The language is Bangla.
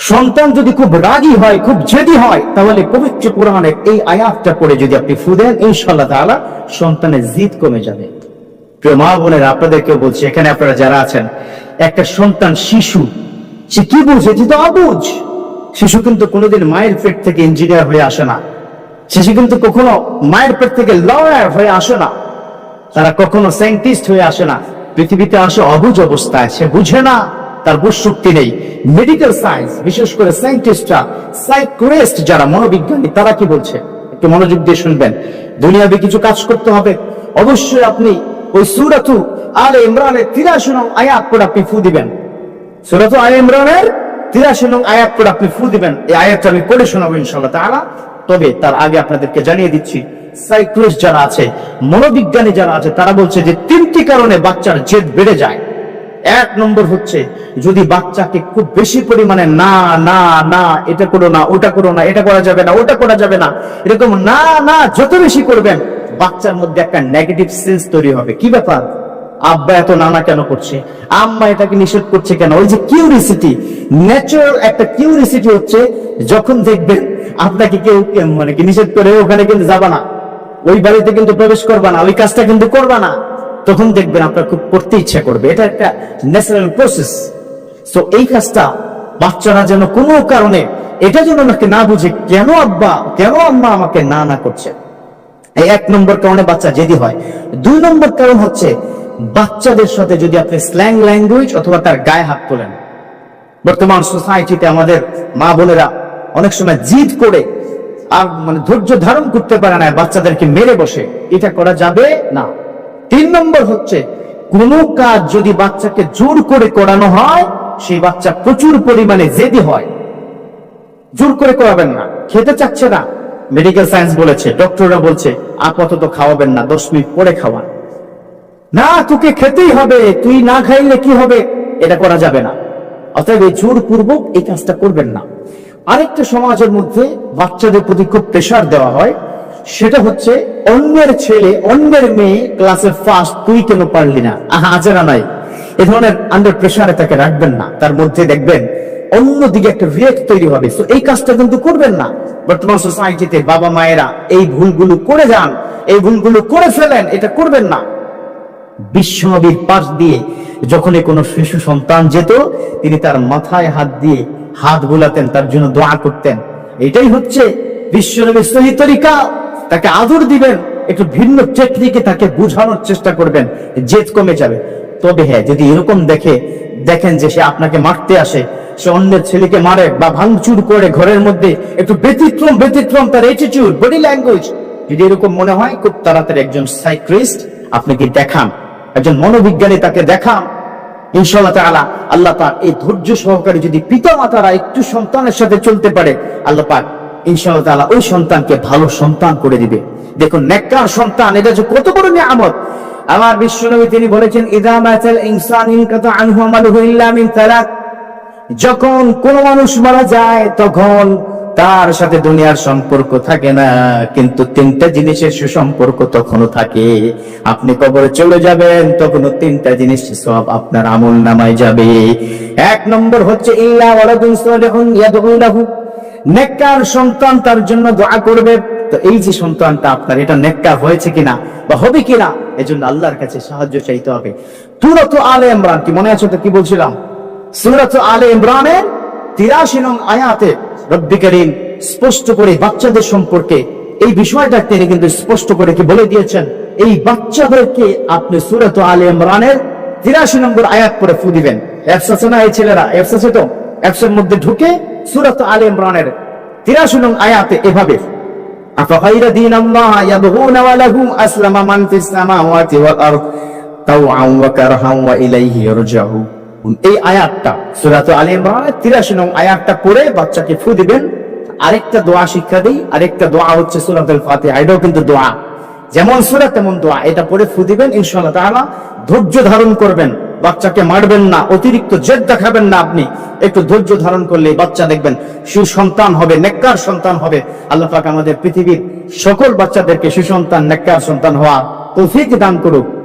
সন্তান যদি খুব রাগী হয়, খুব জেদি হয়, তাহলে পবিত্র কোরআনের এই আয়াতটা পড়ে যদি আপনি ফু দেন, ইনশাআল্লাহ তাআলা সন্তানের জিদ কমে যাবে। প্রিয় মা বোনেরা, আপনাদেরকেও বলছি, এখানে আপনারা যারা আছেন, একটা সন্তান শিশু, সে কি বুঝে? যে তো অবুঝ। শিশু কিন্তু কোনোদিন মায়ের পেট থেকে ইঞ্জিনিয়ার হয়ে আসে না। শিশু কিন্তু কখনো মায়ের পেট থেকে লয়ার হয়ে আসে না। তারা কখনো সায়েন্টিস্ট হয়ে আসে না। পৃথিবীতে আসে অবুঝ অবস্থায়, সে বুঝে না, তার বুঝ শক্তি নেই। মেডিকেল সায়েন্স, বিশেষ করে সায়েন্টিস্টরা, সাইকোলজিস্ট যারা, মনোবিজ্ঞানী, তারা কি বলছে একটু মনোযোগ দিয়ে শুনবেন। দুনিয়াবে কিছু কাজ করতে হবে, অবশ্যই আপনি ওই সূরাতু আলে ইমরানের 83 নং আয়াত পড়ে আপনি ফু দিবেন। সূরাতু আলে ইমরানের 83 নং আয়াত পড়ে আপনি ফু দিবেন। এই আয়াতটা আমি পড়ে শোনাবো ইনশাআল্লাহ তাআলা। তবে তার আগে আপনাদেরকে জানিয়ে দিচ্ছি, সাইকোলজিস্ট যারা আছে, মনোবিজ্ঞানী যারা আছে, তারা বলছে যে 3টি কারণে বাচ্চার জেদ বেড়ে যায়। 1 নম্বর হচ্ছে, যদি বাচ্চাকে খুব বেশি পরিমাণে না না না, এটা করো না, ওটা করো না, এটা করা যাবে না, ওটা করা যাবে না, এরকম না না যত বেশি করবেন, বাচ্চার মধ্যে একটা নেগেটিভ সেন্স তৈরি হবে। কি ব্যাপার, আব্বা এত নানা কেন করছে, আম্মা এটাকে নিষেধ করছে কেন? ওই যে কিউরিসিটি, ন্যাচারাল একটা কিউরিসিটি হচ্ছে, যখন দেখবেন আপনাকে কেউ মানে কি নিষেধ করে, ওখানে কিন্তু যাবা না, ওই বাড়িতে কিন্তু প্রবেশ করবা না, ওই কাজটা কিন্তু করবা না, তখন দেখবেন আপনার খুব করতে ইচ্ছা করবে। এটা একটা ন্যাচারাল প্রসেস। সো এই কাজটা বাচ্চারা যেন কোনো কারণে এটা যেন আমাকে না বুঝে, কেন আব্বা, কেন আম্মা আমাকে না না করছে। এই 1 নম্বর কারণে বাচ্চা জেদি হয়। 2 নম্বর কারণ হচ্ছে, বাচ্চাদের সাথে যদি আপনি স্ল্যাং ল্যাঙ্গুয়েজ অথবা তার গায়ে হাত তোলেন। বর্তমান সোসাইটিতে আমাদের মা বোনেরা অনেক সময় জিদ করে আর মানে ধৈর্য ধারণ করতে পারে না, বাচ্চাদেরকে মেরে বসে। এটা করা যাবে না। 3 নম্বর হচ্ছে, কোন কাজ যদি বাচ্চাকে জোর করে করানো হয়, সেই বাচ্চা প্রচুর পরিমাণে জেদি হয়। জোর করে করাবেন না, খেতে চাচ্ছে না, মেডিকেল সায়েন্স বলেছে, ডক্টররা বলছে আপাতত খাওয়াবেন না, 10 মিনিট পরে খাওয়ান। না, তোকে খেতেই হবে, তুই না খাইলে কি হবে, এটা করা যাবে না। অতএব এই জোরপূর্বক এই কাজটা করবেন না। আরেকটা সমাজের মধ্যে বাচ্চাদের প্রতি খুব প্রেসার দেওয়া হয়, সেটা হচ্ছে, অন্যের ছেলে, অন্যের মেয়ে ক্লাসে ফার্স্ট, তুই কেন পারলি না? আছে না নাই? এ ধরনের আন্ডার প্রেসারে তাকে রাখবেন না। তার মধ্যে দেখবেন অন্যদিকে একটা রিয়েক্ট তৈরি হবে। তো এই কাজটা কিন্তু করবেন না। বর্তমান সোসাইটিতে বাবা মায়েরা এই ভুলগুলো করে যান, এই ভুলগুলো করে ফেলেন, এটা করবেন না। বিশ্বনবীর পাশ দিয়ে যখনই কোনো শিশু সন্তান যেত, তিনি তার মাথায় হাত দিয়ে হাত বুলাতেন, তার জন্য দোয়া করতেন। এটাই হচ্ছে বিশ্বনবীর সহি তরিকা। তাকে আদর দিবেন, একটু ভিন্ন টেকনিকে তাকে বোঝানোর চেষ্টা করবেন, জেদ কমে যাবে। তবে হ্যাঁ, যদি এরকম দেখেন যে সে আপনাকে মারতে আসে, সে অন্যের ছেলেকে মারে বা ভাঙচুর করে ঘরের মধ্যে, একটু ব্যতিক্রম তার অ্যাটিটিউড, বডি ল্যাঙ্গুয়েজ, যদি এরকম মনে হয়, খুব তাড়াতাড়ি একজন সাইকিয়াট্রিস্ট আপনাকে দেখান, একজন মনোবিজ্ঞানী তাকে দেখান। ইনশাআল্লাহ তাআলা আল্লাহ পাক এই ধৈর্য সহকারে যদি পিতা মাতারা একটু সন্তানের সাথে চলতে পারে, আল্লাহ পাক ইনশাআল্লাহ তাআলা ওই সন্তানকে ভালো সন্তান করে দিবে। দেখুন, নেককার সন্তান, এটা যে কত বড় নিয়ামত। আমার বিশ্বনবী তিনি বলেছেন, ইযা মাতাল ইনসান ইনকাতা আনহু আমালুহু ইল্লা মিন তালাত। যখন কোন মানুষ মারা যায়, তখন তার সাথে দুনিয়ার সম্পর্ক থাকে না, কিন্তু 3টা জিনিসের সুসম্পর্ক তখনও থাকে। আপনি কবরে চলে যাবেন, তখনও 3টা জিনিস সব আপনার আমলনামায় যাবে। 1 নম্বর হচ্ছে, ইল্লা ওয়ালাদুন সালিহুন ইয়াদউ লাহু, নেককার সন্তান তার জন্য দোয়া করবে। তো এই যে সন্তানটা আপনার, এটা নেককার হয়েছে কিনা বা হবে কিনা, এজন্য আল্লাহর কাছে সাহায্য চাইতে হবে। সূরাতুল আলে ইমরান, কি মনে আছে তো কি বলছিলাম? সূরাতুল আলে ইমরানের 83 নং আয়াতে রব্বি করিম স্পষ্ট করে বাচ্চাদের সম্পর্কে এই বিষয়টা তিনি কিন্তু স্পষ্ট করে কি বলে দিয়েছেন। এই বাচ্চাদেরকে আপনি সূরাতুল আলে ইমরানের 83 নম্বর আয়াত পড়ে ফু দিবেন। অ্যাপস আছে না এই ছেলেরা? অ্যাপস আছে তো? অ্যাপসের মধ্যে ঢুকে সূরাতুল আলে ইমরানের 83 নং আয়াতে এভাবে, আফাগাইরা দীনাল্লাহ ইয়াবগুনা ওয়া লাহু আসলামা মান ফিস সামাওয়াতি ওয়াল আরদ তাওআন ওয়া কারহান ওয়া ইলাইহি ইরজাউন। এই আয়াতটা সূরাতুল আলে ইমরানের 83 নং আয়াতটা পড়ে বাচ্চাকে ফু দিবেন। আরেকটা দোয়া শিক্ষা দেই, আরেকটা দোয়া হচ্ছে সূরাতুল ফাতিহা। এটাও কিন্তু দোয়া, যেমন সূরা তেমন দোয়া। এটা পড়ে ফু দিবেন, ইনশাআল্লাহ তাআলা ধৈর্য ধারণ করবেন, বাচ্চাকে মারবেন না, অতিরিক্ত জেদ দেখাবেন না। আপনি একটু ধৈর্য ধারণ করলে বাচ্চা দেখবেন সুসন্তান হবে, নেককার সন্তান হবে। আল্লাহ পাক আমাদের পৃথিবীর সকল বাচ্চাদেরকে সুসন্তান, নেককার সন্তান হওয়া তৌফিক দান করুক।